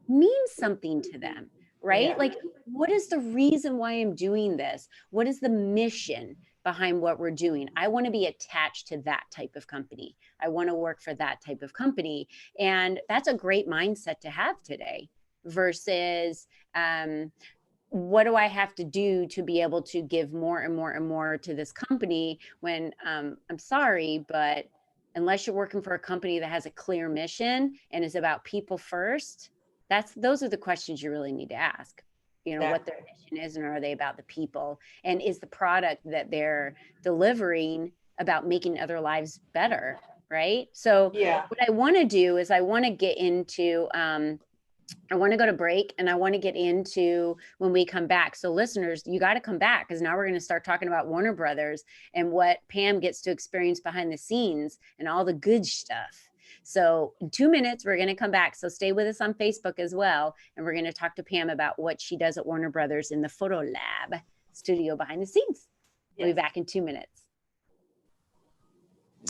means something to them, right? Yeah. Like, what is the reason why I'm doing this? What is the mission behind what we're doing? I want to be attached to that type of company. I want to work for that type of company. And that's a great mindset to have today versus what do I have to do to be able to give more and more and more to this company when I'm sorry, but unless you're working for a company that has a clear mission and is about people first, those are the questions you really need to ask. What their mission is, and are they about the people, and is the product that they're delivering about making other lives better, right? So what I want to do is I want to get into I want to go to break, and I want to get into when we come back. So listeners, you got to come back, because now we're going to start talking about Warner Brothers and what Pam gets to experience behind the scenes and all the good stuff. So in 2 minutes, we're going to come back. So stay with us on Facebook as well. And we're going to talk to Pam about what she does at Warner Brothers in the Photo Lab studio behind the scenes. We'll be back in 2 minutes.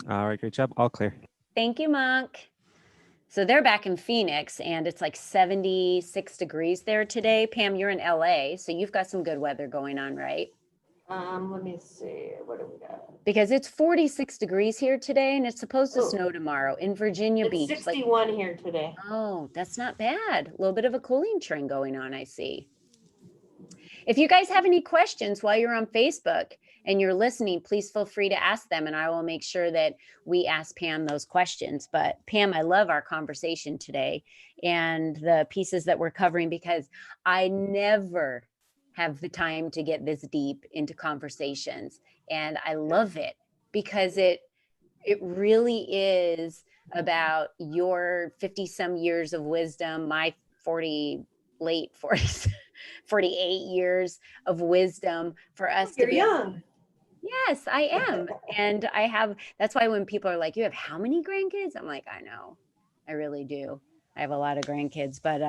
All right, great job. All clear. Thank you, Monk. So they're back in Phoenix, and it's like 76 degrees there today. Pam, you're in LA, so you've got some good weather going on, right? Let me see. What do we got? Because it's 46 degrees here today, and it's supposed to snow tomorrow in Virginia Beach. It's 61 here today. Oh, that's not bad. A little bit of a cooling trend going on, I see. If you guys have any questions while you're on Facebook and you're listening, please feel free to ask them, and I will make sure that we ask Pam those questions. But Pam, I love our conversation today and the pieces that we're covering, because I never have the time to get this deep into conversations. And I love it because it really is about your 50 some years of wisdom, my 48 years of wisdom for us to be young. Yes, I am. And that's why when people are like, you have how many grandkids? I'm like, I know, I really do. I have a lot of grandkids, but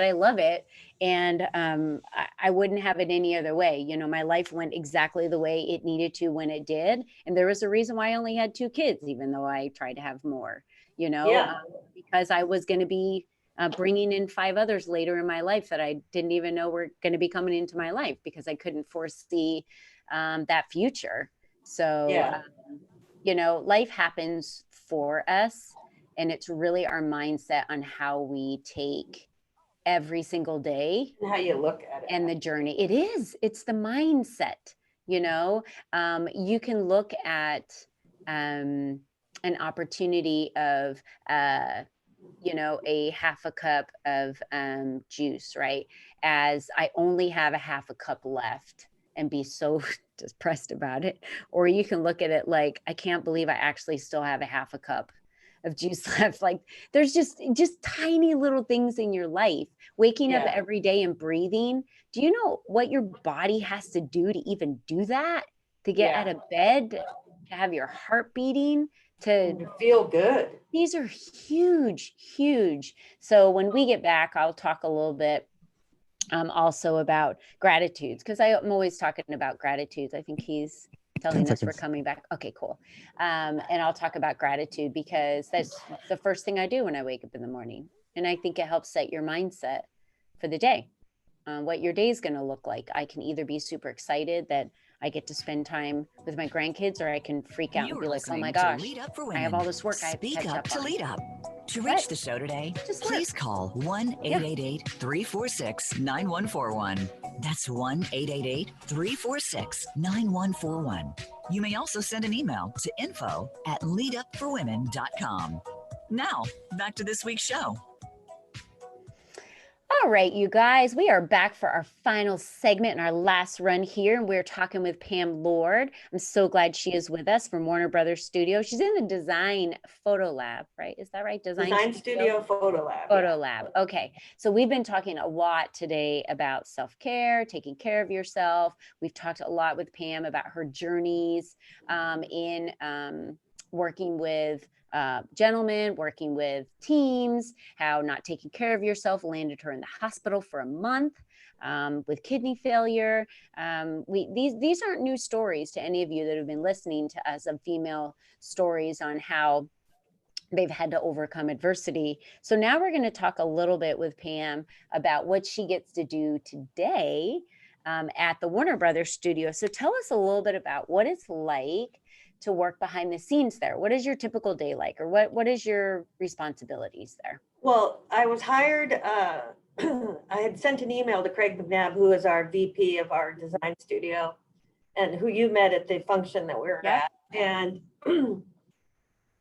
I love it. And I wouldn't have it any other way. You know, my life went exactly the way it needed to when it did. And there was a reason why I only had 2 kids, even though I tried to have more, Yeah. because I was going to be bringing in 5 others later in my life that I didn't even know were going to be coming into my life because I couldn't foresee that future. So, Yeah. life happens for us. And it's really our mindset on how we take every single day And how you look at it. and the journey. It's the mindset. You can look at an opportunity of a half a cup of juice, right, as I only have a half a cup left and be so depressed about it. Or you can look at it like, I can't believe I actually still have a half a cup of juice left. Like, there's just tiny little things in your life. Waking up Yeah. every day and breathing. Do you know what your body has to do to even do that? To get Yeah. out of bed, to have your heart beating, to And you feel good. these are huge, huge. So when we get back, I'll talk a little bit also about gratitudes, because I'm always talking about gratitudes. I think he's 10 telling us we're seconds. coming back. Okay, cool. And I'll talk about gratitude because that's the first thing I do when I wake up in the morning. And I think it helps set your mindset for the day, what your day is going to look like. I can either be super excited that I get to spend time with my grandkids, or I can freak out and You're be like, oh my listening gosh, to Lead Up for I have Women. all this work I have to Speak catch up up to on. Lead Up. To What? reach the show today, Just please call 1-888-346-9141. That's 1-888-346-9141. You may also send an email to info@leadupforwomen.com. Now, back to this week's show. All right, you guys, we are back for our final segment and our last run here. And we're talking with Pam Lord. I'm so glad she is with us from Warner Brothers Studio. She's in the Design Photo Lab, right? Is that right? Design Studio Photo Lab. Photo Lab. Okay. So we've been talking a lot today about self-care, taking care of yourself. We've talked a lot with Pam about her journeys in working with gentlemen, working with teams, how not taking care of yourself landed her in the hospital for a month with kidney failure. These aren't new stories to any of you that have been listening to us, of female stories on how they've had to overcome adversity. So now we're going to talk a little bit with Pam about what she gets to do today at the Warner Brothers studio. So tell us a little bit about what it's like to work behind the scenes there. What is your typical day like, or what is your responsibilities there? Well, I was hired, I had sent an email to Craig McNabb, who is our VP of our design studio, and who you met at the function that we were at. And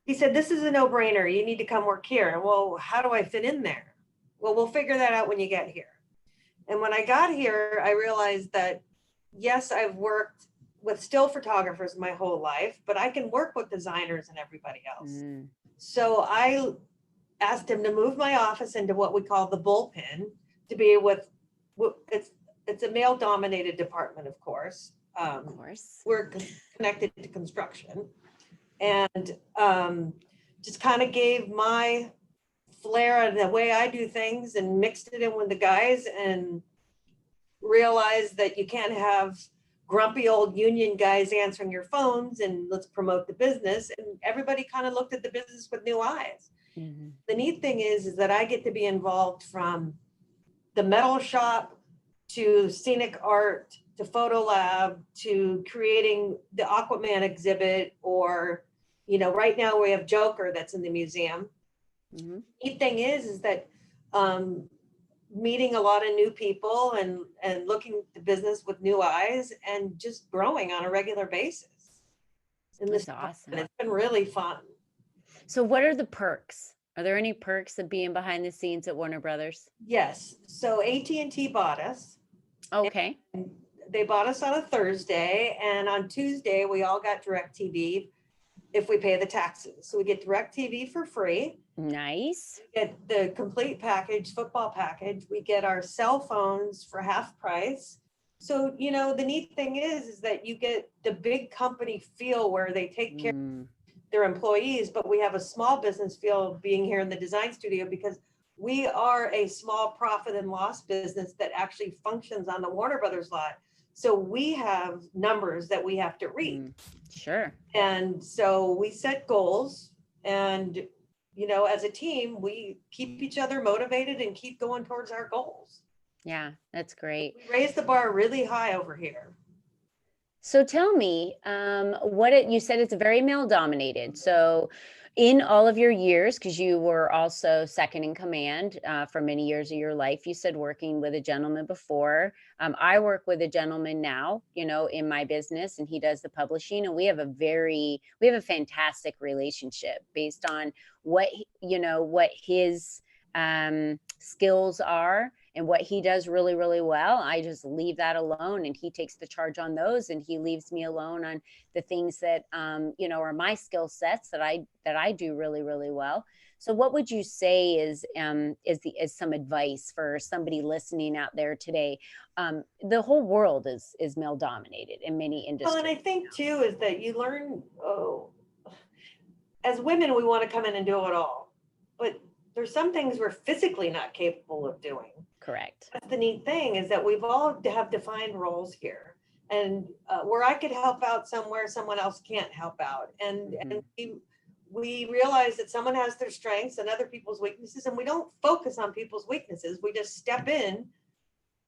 he said, this is a no-brainer. You need to come work here. Well, how do I fit in there? Well, we'll figure that out when you get here. And when I got here, I realized that, yes, I've worked with still photographers my whole life, but I can work with designers and everybody else. So I asked him to move my office into what we call the bullpen, to be with, it's a male-dominated department, of course. We're connected to construction. And just kind of gave my flair and the way I do things and mixed it in with the guys, and realized that you can't have grumpy old union guys answering your phones and let's promote the business. And everybody kind of looked at the business with new eyes. Mm-hmm. The neat thing is that I get to be involved from the metal shop to scenic art to photo lab to creating the Aquaman exhibit, or right now we have Joker that's in the museum. Mm-hmm. Neat thing is that meeting a lot of new people and looking at the business with new eyes and just growing on a regular basis. And that's awesome. It's been really fun. So what are the perks? Are there any perks of being behind the scenes at Warner Brothers? Yes. So AT&T bought us. Okay. They bought us on a Thursday, and on Tuesday we all got DirecTV if we pay the taxes. So we get DirecTV for free. Nice. We get the complete package, football package. We get our cell phones for half price. So, you know, the neat thing is that you get the big company feel where they take care of their employees, but we have a small business feel being here in the design studio because we are a small profit and loss business that actually functions on the Warner Brothers lot. So we have numbers that we have to reach. Sure. And so we set goals, and, you know, as a team, we keep each other motivated and keep going towards our goals. Yeah, that's great. We raise the bar really high over here. So tell me, you said it's very male dominated. So in all of your years, because you were also second in command for many years of your life, you said working with a gentleman before. I work with a gentleman now, you know, in my business, and he does the publishing, and we have a fantastic relationship based on what his skills are and what he does really, really well. I just leave that alone, and he takes the charge on those, and he leaves me alone on the things that, are my skill sets that I do really, really well. So what would you say is some advice for somebody listening out there today? The whole world is male dominated in many industries. Well, and I think too, is that you learn, as women, we want to come in and do it all, but there's some things we're physically not capable of doing. Correct. That's the neat thing, is that we've all have defined roles here, and where I could help out somewhere, someone else can't help out. And we realize that someone has their strengths and other people's weaknesses, and we don't focus on people's weaknesses. We just step in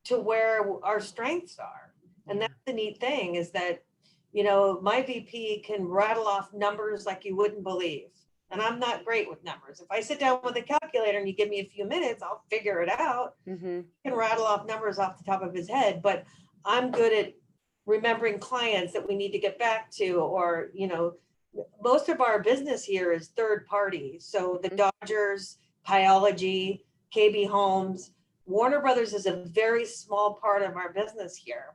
to where our strengths are. And that's the neat thing, is that, you know, my VP can rattle off numbers like you wouldn't believe. And I'm not great with numbers. If I sit down with a calculator and you give me a few minutes, I'll figure it out. He can rattle off numbers off the top of his head, but I'm good at remembering clients that we need to get back to, or, you know, most of our business here is third party. So the Dodgers, Pyology, KB Homes, Warner Brothers is a very small part of our business here.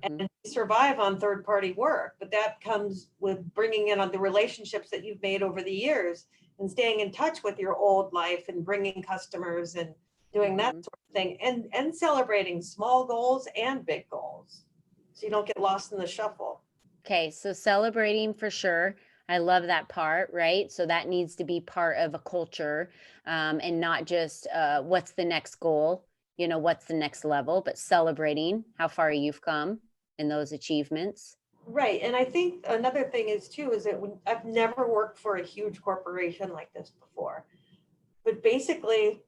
And we survive on third party work, but that comes with bringing in on the relationships that you've made over the years and staying in touch with your old life and bringing customers and doing that sort of thing, and celebrating small goals and big goals, so you don't get lost in the shuffle. Okay, so celebrating for sure. I love that part, right? So that needs to be part of a culture, and not just what's the next goal, you know, what's the next level, but celebrating how far you've come and those achievements. Right. And I think another thing is too, is that I've never worked for a huge corporation like this before, but basically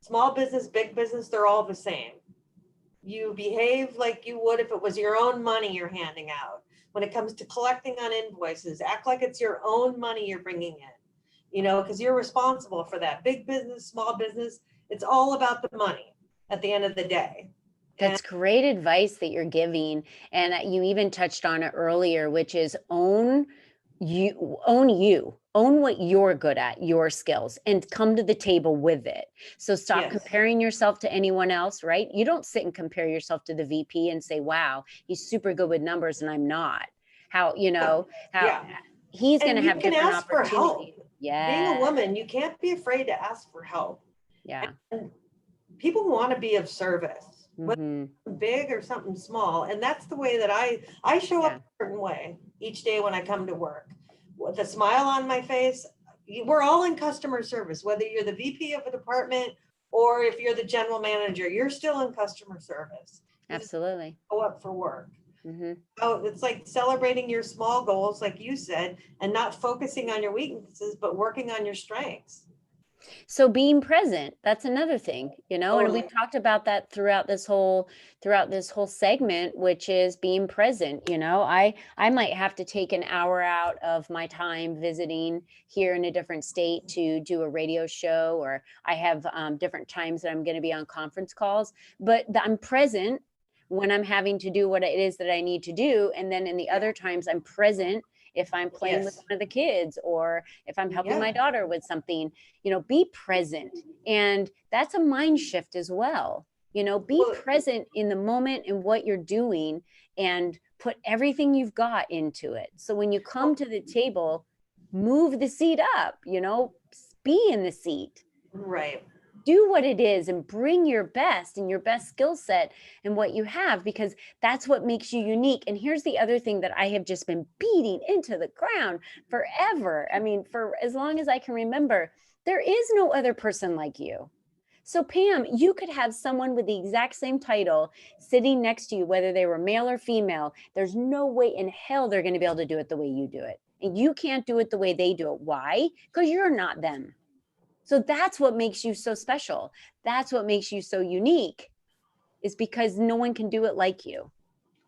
small business, big business, they're all the same. You behave like you would if it was your own money you're handing out. When it comes to collecting on invoices, act like it's your own money you're bringing in, you know, because you're responsible for that. Big business, small business, it's all about the money at the end of the day. That's great advice that you're giving. And you even touched on it earlier, which is own what you're good at, your skills, and come to the table with it. So stop comparing yourself to anyone else, right? You don't sit and compare yourself to the VP and say, wow, he's super good with numbers and I'm not. He's going to have different opportunities. Yeah. Being a woman, you can't be afraid to ask for help. Yeah. And people want to be of service, whether big or something small. And that's the way that I show up a certain way each day when I come to work. With a smile on my face. We're all in customer service, whether you're the VP of a department or if you're the general manager, you're still in customer service. Absolutely. Go up for work. So it's like celebrating your small goals, like you said, and not focusing on your weaknesses, but working on your strengths. So being present, that's another thing, you know, and we've talked about that throughout this whole segment, which is being present. You know, I might have to take an hour out of my time visiting here in a different state to do a radio show, or I have different times that I'm going to be on conference calls, but I'm present when I'm having to do what it is that I need to do. And then in the other times I'm present if I'm playing with one of the kids, or if I'm helping my daughter with something, you know, be present. And that's a mind shift as well. You know, be present in the moment in what you're doing and put everything you've got into it. So when you come to the table, move the seat up, you know, be in the seat. Right. do what it is and bring your best and your best skill set and what you have, because that's what makes you unique. And here's the other thing that I have just been beating into the ground forever. I mean, for as long as I can remember, there is no other person like you. So Pam, you could have someone with the exact same title sitting next to you, whether they were male or female. There's no way in hell they're going to be able to do it the way you do it. And you can't do it the way they do it. Why? Because you're not them. So that's what makes you so special. That's what makes you so unique, is because no one can do it like you.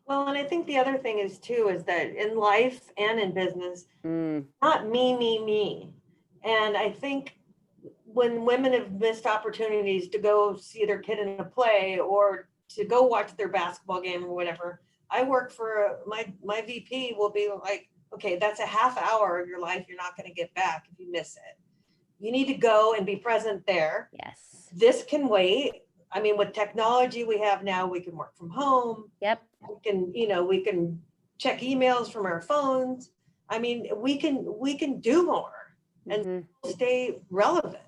Well, and I think the other thing is too, is that in life and in business, not me. And I think when women have missed opportunities to go see their kid in a play or to go watch their basketball game or whatever, I work for my VP will be like, okay, that's a half hour of your life you're not going to get back if you miss it. You need to go and be present there. Yes. This can wait. I mean, with technology we have now, we can work from home. Yep. We can check emails from our phones. I mean, we can do more and stay relevant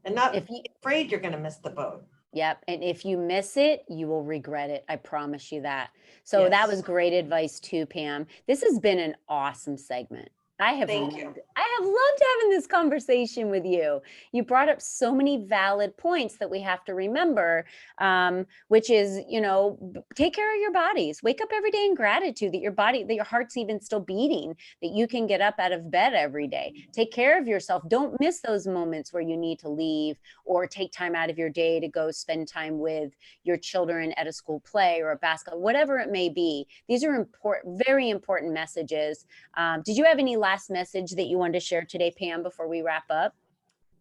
and not be afraid you're going to miss the boat. Yep. And if you miss it, you will regret it. I promise you that. So that was great advice too, Pam. This has been an awesome segment. Thank you. I have loved having this conversation with you. You brought up so many valid points that we have to remember, which is, take care of your bodies. Wake up every day in gratitude that your heart's even still beating, that you can get up out of bed every day. Take care of yourself. Don't miss those moments where you need to leave or take time out of your day to go spend time with your children at a school play or a basketball, whatever it may be. These are important, very important messages. Did you have any last message that you wanted to share today, Pam, before we wrap up?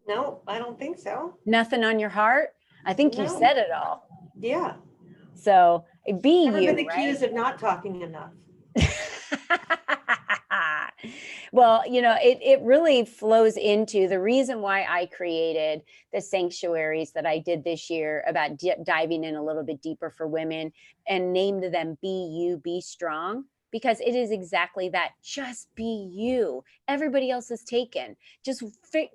No, I don't think so. Nothing on your heart? I think you said it all. Yeah. So be Never you, been accused of not talking enough. Well, it really flows into the reason why I created the sanctuaries that I did this year about diving in a little bit deeper for women and named them Be You, Be Strong. Because it is exactly that. Just be you. Everybody else is taken. Just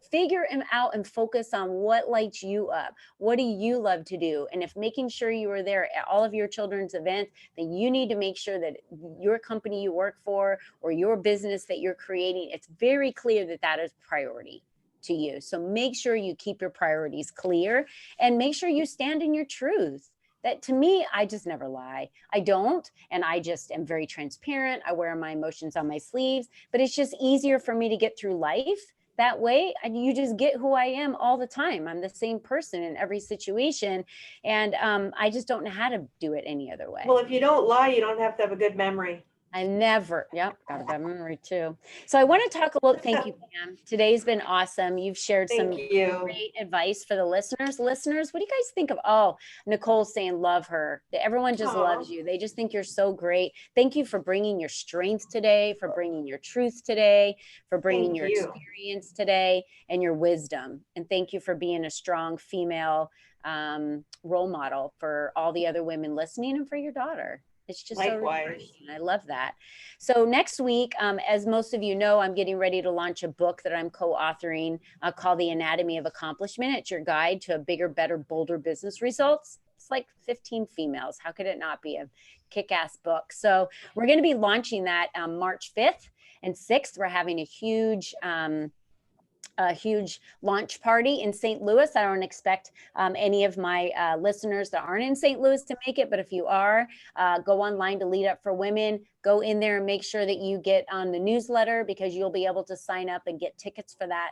figure them out and focus on what lights you up. What do you love to do? And if making sure you are there at all of your children's events, then you need to make sure that your company you work for or your business that you're creating, it's very clear that that is priority to you. So make sure you keep your priorities clear and make sure you stand in your truth. That to me, I just never lie. I don't. And I just am very transparent. I wear my emotions on my sleeves, but it's just easier for me to get through life that way. You just get who I am all the time. I'm the same person in every situation. And I just don't know how to do it any other way. Well, if you don't lie, you don't have to have a good memory. Got a bad memory too. So I want to talk a little, thank you, Pam. Today's been awesome. You've shared some great advice for the listeners. Listeners, what do you guys think of, Nicole's saying love her. Everyone just loves you. They just think you're so great. Thank you for bringing your strength today, for bringing your truth today, for bringing your experience today and your wisdom. And thank you for being a strong female role model for all the other women listening and for your daughter. It's just so refreshing. I love that. So next week, as most of you know, I'm getting ready to launch a book that I'm co-authoring called The Anatomy of Accomplishment. It's your guide to a bigger, better, bolder business results. It's like 15 females. How could it not be a kick-ass book? So we're going to be launching that March 5th and 6th. We're having a huge launch party in St. Louis. I don't expect any of my listeners that aren't in St. Louis to make it, but if you are, go online to Lead Up for Women. Go in there and make sure that you get on the newsletter because you'll be able to sign up and get tickets for that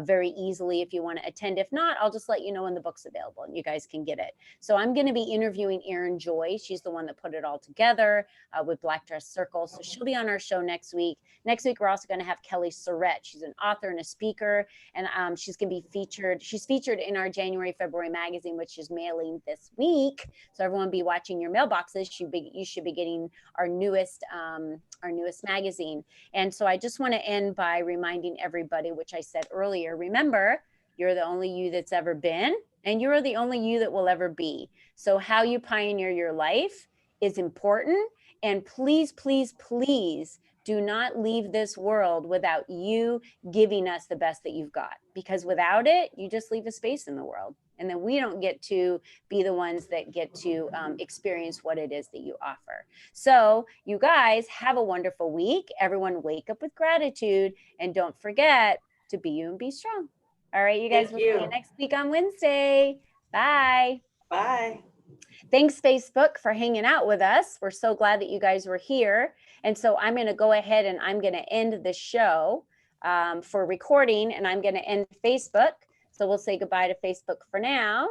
very easily if you want to attend. If not, I'll just let you know when the book's available and you guys can get it. So I'm going to be interviewing Erin Joy. She's the one that put it all together with Black Dress Circle. So she'll be on our show next week. Next week, we're also going to have Kelly Surrett. She's an author and a speaker, and she's going to be featured. She's featured in our January, February magazine, which is mailing this week. So everyone be watching your mailboxes. You should be getting our newest magazine. And so I just want to end by reminding everybody, which I said earlier, remember, you're the only you that's ever been, and you're the only you that will ever be. So how you pioneer your life is important. And please, please, please do not leave this world without you giving us the best that you've got, because without it, you just leave a space in the world. And then we don't get to be the ones that get to experience what it is that you offer. So you guys have a wonderful week. Everyone wake up with gratitude, and don't forget to be you and be strong. All right, you guys, Thank we'll see you you. next week on Wednesday. Bye. Bye. Thanks, Facebook, for hanging out with us. We're so glad that you guys were here. And so I'm going to go ahead and I'm going to end the show for recording, and I'm going to end Facebook. So we'll say goodbye to Facebook for now.